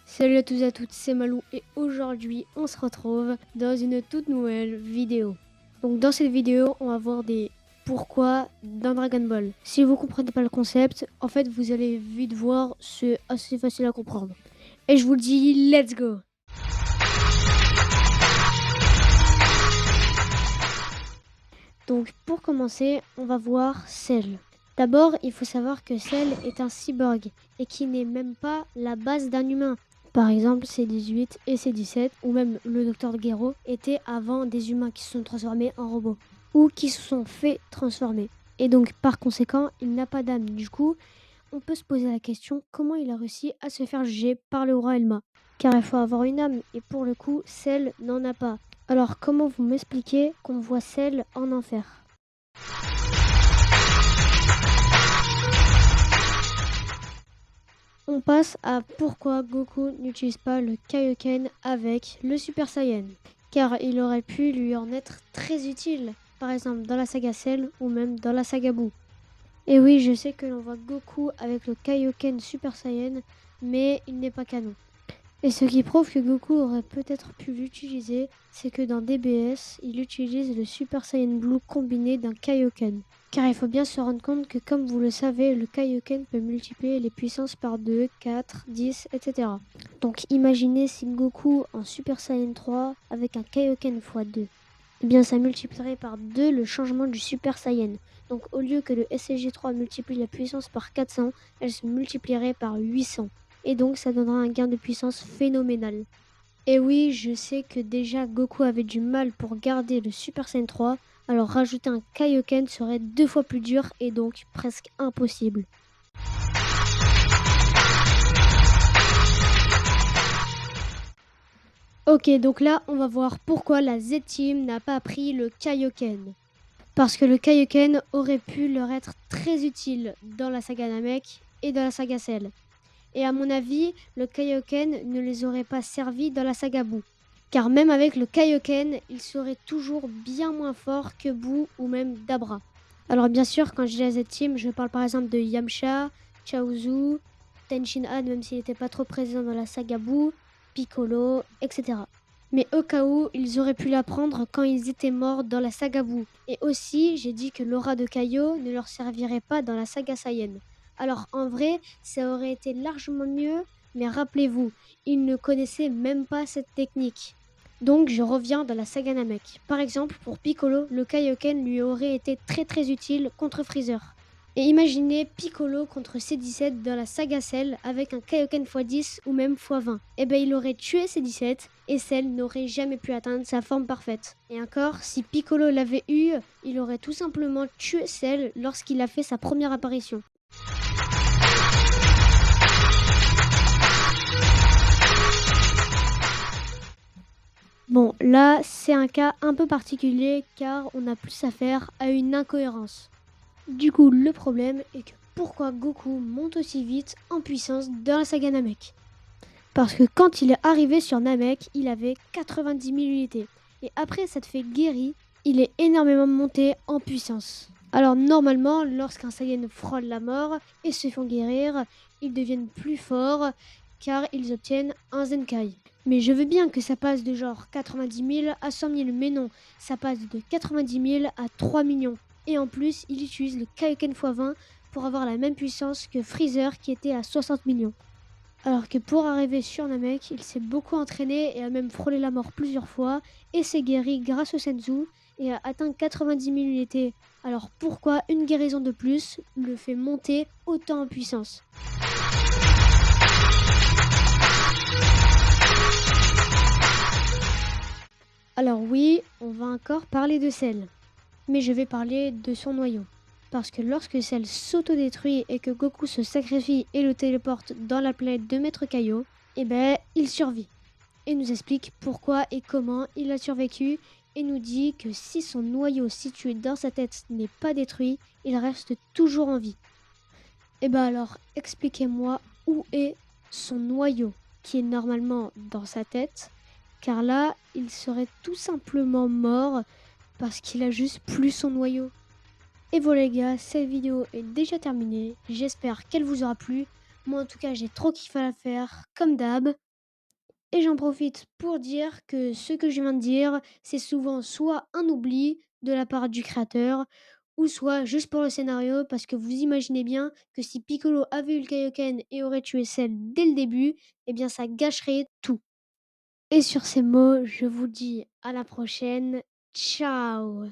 Salut à tous et à toutes, c'est Malou et aujourd'hui on se retrouve dans une toute nouvelle vidéo. Donc dans cette vidéo on va voir des pourquoi dans Dragon Ball. Si vous comprenez pas le concept, en fait vous allez vite voir, c'est assez facile à comprendre. Et je vous le dis, let's go! Donc pour commencer, on va voir Cell. D'abord, il faut savoir que Cell est un cyborg et qui n'est même pas la base d'un humain. Par exemple, C18 et C17, ou même le docteur Gero, étaient avant des humains qui se sont transformés en robots, ou qui se sont fait transformer. Et donc, par conséquent, il n'a pas d'âme. Du coup, on peut se poser la question comment il a réussi à se faire juger par le roi Elma. Car il faut avoir une âme, et pour le coup, Cell n'en a pas. Alors, comment vous m'expliquez qu'on voit Cell en enfer ? On passe à pourquoi Goku n'utilise pas le Kaioken avec le Super Saiyan. Car il aurait pu lui en être très utile, par exemple dans la saga Cell ou même dans la saga Buu. Et oui, je sais que l'on voit Goku avec le Kaioken Super Saiyan, mais il n'est pas canon. Et ce qui prouve que Goku aurait peut-être pu l'utiliser, c'est que dans DBS, il utilise le Super Saiyan Blue combiné d'un Kaioken. Car il faut bien se rendre compte que comme vous le savez, le Kaioken peut multiplier les puissances par 2, 4, 10, etc. Donc imaginez si Goku en Super Saiyan 3 avec un Kaioken x2. Eh bien ça multiplierait par 2 le changement du Super Saiyan. Donc au lieu que le SSJ3 multiplie la puissance par 400, elle se multiplierait par 800. Et donc ça donnera un gain de puissance phénoménal. Et oui, je sais que déjà Goku avait du mal pour garder le Super Saiyan 3, alors rajouter un Kaioken serait 2 fois plus dur et donc presque impossible. Ok, donc là on va voir pourquoi la Z-Team n'a pas pris le Kaioken. Parce que le Kaioken aurait pu leur être très utile dans la saga Namek et dans la saga Cell. Et à mon avis, le Kaioken ne les aurait pas servis dans la saga Buu. Car même avec le Kaioken, il serait toujours bien moins fort que Buu ou même Dabra. Alors bien sûr, quand je dis la Z-Team, je parle par exemple de Yamcha, Chaozu, Tenshinhan même s'il n'était pas trop présent dans la saga Buu, Piccolo, etc. Mais au cas où, ils auraient pu l'apprendre quand ils étaient morts dans la saga Buu. Et aussi, j'ai dit que l'aura de Kaio ne leur servirait pas dans la saga Saiyan. Alors en vrai, ça aurait été largement mieux, mais rappelez-vous, ils ne connaissaient même pas cette technique. Donc je reviens dans la saga Namek. Par exemple, pour Piccolo, le Kaioken lui aurait été très utile contre Freezer. Et imaginez Piccolo contre C17 dans la saga Cell avec un Kaioken x10 ou même x20. Eh ben il aurait tué C17 et Cell n'aurait jamais pu atteindre sa forme parfaite. Et encore, si Piccolo l'avait eu, il aurait tout simplement tué Cell lorsqu'il a fait sa première apparition. Bon, là, c'est un cas un peu particulier car on a plus affaire à une incohérence. Du coup, le problème est que pourquoi Goku monte aussi vite en puissance dans la saga Namek ? Parce que quand il est arrivé sur Namek, il avait 90 000 unités. Et après s'être fait guéri, il est énormément monté en puissance. Alors normalement, lorsqu'un Saiyan frôle la mort et se font guérir, ils deviennent plus forts car ils obtiennent un Zenkai. Mais je veux bien que ça passe de genre 90 000 à 100 000, mais non, ça passe de 90 000 à 3 millions. Et en plus, il utilise le Kaioken x20 pour avoir la même puissance que Freezer qui était à 60 millions. Alors que pour arriver sur Namek, il s'est beaucoup entraîné et a même frôlé la mort plusieurs fois et s'est guéri grâce au Senzu et a atteint 90 000 unités. Alors pourquoi une guérison de plus le fait monter autant en puissance ? Alors oui, on va encore parler de Cell, mais je vais parler de son noyau. Parce que lorsque Cell s'autodétruit et que Goku se sacrifie et le téléporte dans la planète de Maître Kaio, eh ben, il survit. Et nous explique pourquoi et comment il a survécu et nous dit que si son noyau situé dans sa tête n'est pas détruit, il reste toujours en vie. Eh ben alors, expliquez-moi où est son noyau qui est normalement dans sa tête car là, il serait tout simplement mort parce qu'il a juste plus son noyau. Et voilà les gars, cette vidéo est déjà terminée. J'espère qu'elle vous aura plu. Moi en tout cas, j'ai trop kiffé à la faire, comme d'hab. Et j'en profite pour dire que ce que je viens de dire, c'est souvent soit un oubli de la part du créateur, ou soit juste pour le scénario, parce que vous imaginez bien que si Piccolo avait eu le Kaioken et aurait tué Cell dès le début, eh bien ça gâcherait tout. Et sur ces mots, je vous dis à la prochaine. Ciao!